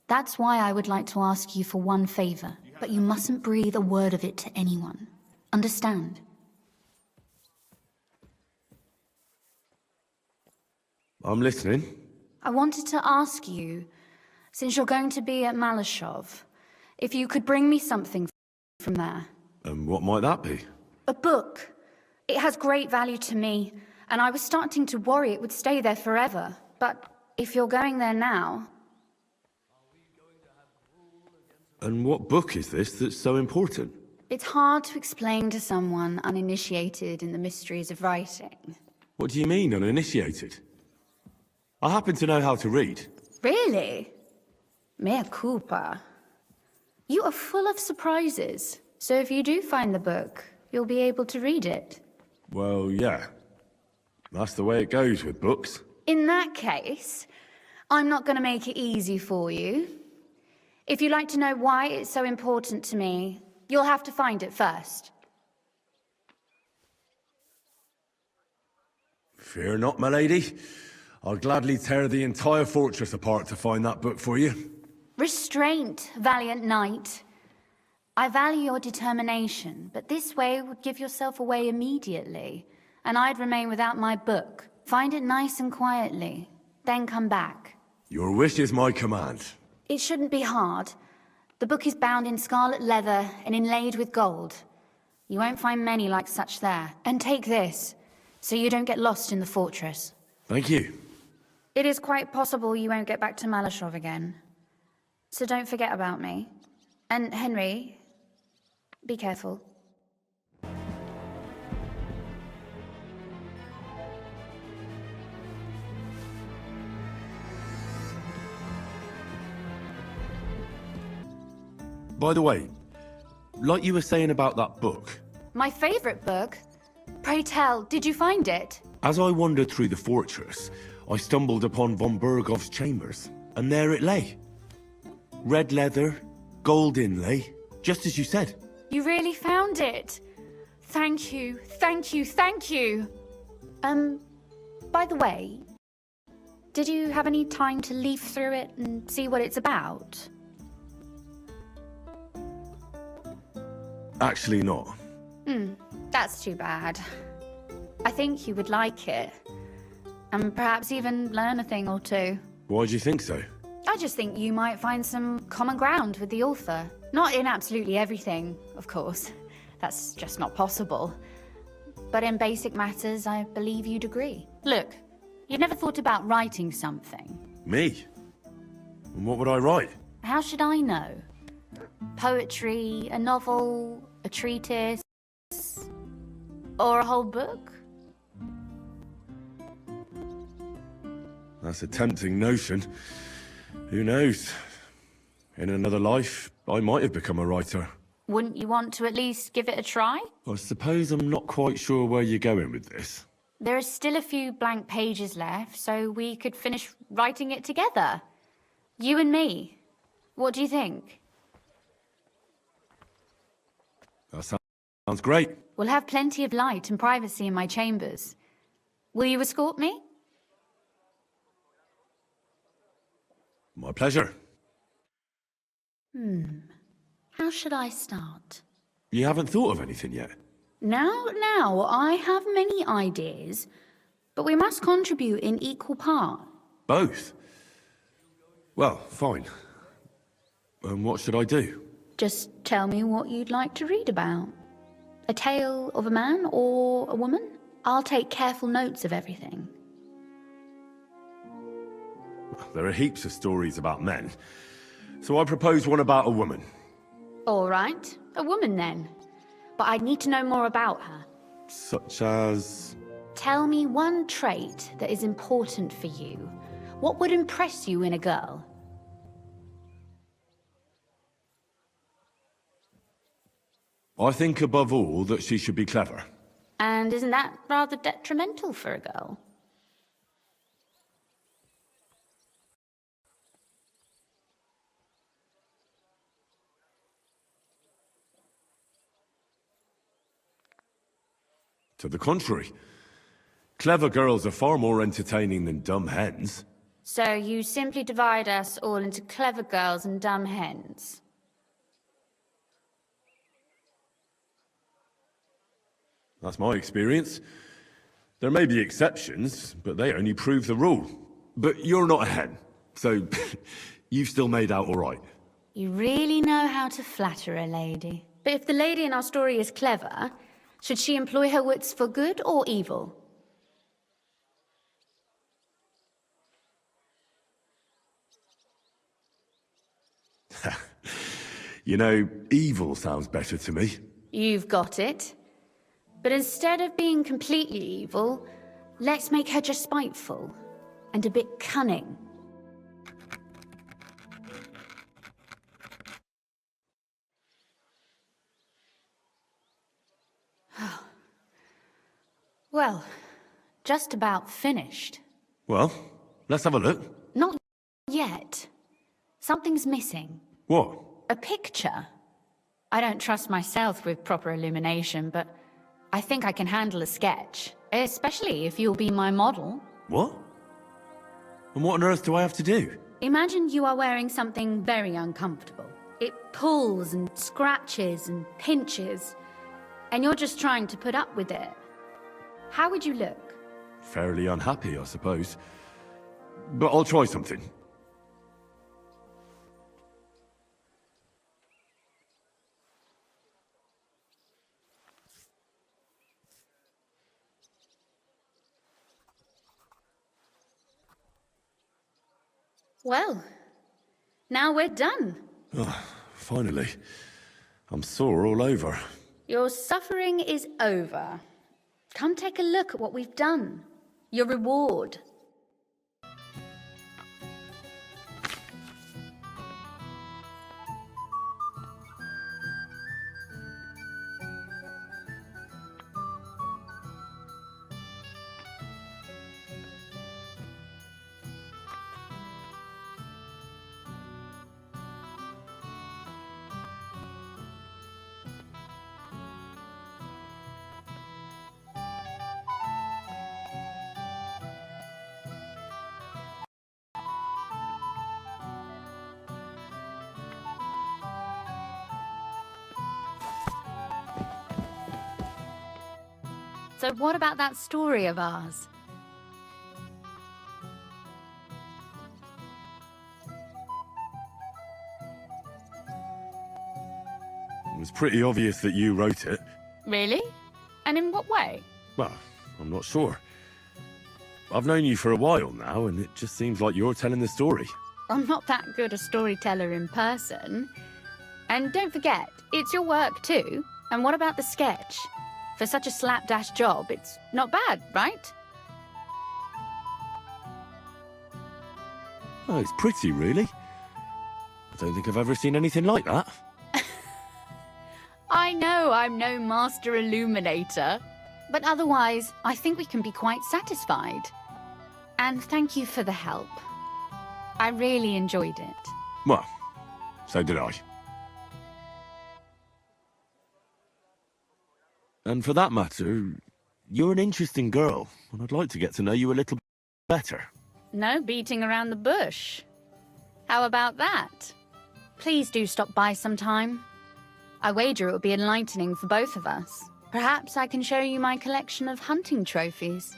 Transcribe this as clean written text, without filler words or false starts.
That's why I would like to ask you for one favor, but you mustn't breathe a word of it to anyone. Understand? I'm listening. I wanted to ask you, since you're going to be at Malashov, if you could bring me something from there. And what might that be? A book. It has great value to me, and I was starting to worry it would stay there forever. But if you're going there now... And what book is this that's so important? It's hard to explain to someone uninitiated in the mysteries of writing. What do you mean, uninitiated? I happen to know how to read. Really? Mea culpa. You are full of surprises. So if you do find the book, you'll be able to read it. Well, yeah. That's the way it goes with books. In that case, I'm not going to make it easy for you. If you'd like to know why it's so important to me, you'll have to find it first. Fear not, my lady. I'll gladly tear the entire fortress apart to find that book for you. Restraint, valiant knight. I value your determination, but this way would give yourself away immediately, and I'd remain without my book. Find it nice and quietly, then come back. Your wish is my command. It shouldn't be hard. The book is bound in scarlet leather and inlaid with gold. You won't find many like such there. And take this, so you don't get lost in the fortress. Thank you. It is quite possible you won't get back to Malashov again. So don't forget about me. And Henry, be careful. By the way, like you were saying about that book, My favorite book? Pray tell, did you find it? as I wandered through the fortress, I stumbled upon von Bergov's chambers, and there it lay. Red leather, gold inlay, just as you said. You really found it. Thank you, thank you, thank you. By the way, did you have any time to leaf through it and see what it's about? Actually not. That's too bad. I think you would like it. And perhaps even learn a thing or two. Why do you think so? I just think you might find some common ground with the author. Not in absolutely everything, of course. That's just not possible. But in basic matters, I believe you'd agree. Look, you've never thought about writing something. Me? And what would I write? How should I know? Poetry, a novel, a treatise, or a whole book? That's a tempting notion. Who knows? In another life, I might have become a writer. Wouldn't you want to at least give it a try? I suppose I'm not quite sure where you're going with this. There are still a few blank pages left, so we could finish writing it together. You and me. What do you think? That sounds great. We'll have plenty of light and privacy in my chambers. Will you escort me? My pleasure. How should I start? You haven't thought of anything yet? Now, I have many ideas, but we must contribute in equal part. Both? Well, fine. And what should I do? Just tell me what you'd like to read about. A tale of a man or a woman? I'll take careful notes of everything. There are heaps of stories about men, so I propose one about a woman. All right, a woman then. But I'd need to know more about her. Such as... Tell me one trait that is important for you. What would impress you in a girl? I think above all that she should be clever. And isn't that rather detrimental for a girl? To the contrary. Clever girls are far more entertaining than dumb hens. So you simply divide us all into clever girls and dumb hens. That's my experience. There may be exceptions, but they only prove the rule. But you're not a hen, so you've still made out all right. You really know how to flatter a lady. But if the lady in our story is clever, should she employ her wits for good or evil? You know, evil sounds better to me. You've got it. But instead of being completely evil, let's make her just spiteful and a bit cunning. Well, just about finished. Well, let's have a look. Not yet. Something's missing. What? A picture. I don't trust myself with proper illumination, but I think I can handle a sketch, especially if you'll be my model. What? And what on earth do I have to do? Imagine you are wearing something very uncomfortable. It pulls and scratches and pinches, and you're just trying to put up with it. How would you look? Fairly unhappy, I suppose. But I'll try something. Well, now we're done. Oh, finally. I'm sore all over. Your suffering is over. Come take a look at what we've done. Your reward. So what about that story of ours? It was pretty obvious that you wrote it. Really? And in what way? Well, I'm not sure. I've known you for a while now, and it just seems like you're telling the story. I'm not that good a storyteller in person. And don't forget, it's your work too. And what about the sketch? For such a slapdash job, it's not bad, right? Oh, it's pretty, really. I don't think I've ever seen anything like that. I know I'm no master illuminator, but otherwise, I think we can be quite satisfied. And thank you for the help. I really enjoyed it. Well, so did I. And for that matter, you're an interesting girl, and I'd like to get to know you a little better. No beating around the bush. How about that? Please do stop by sometime. I wager it will be enlightening for both of us. Perhaps I can show you my collection of hunting trophies.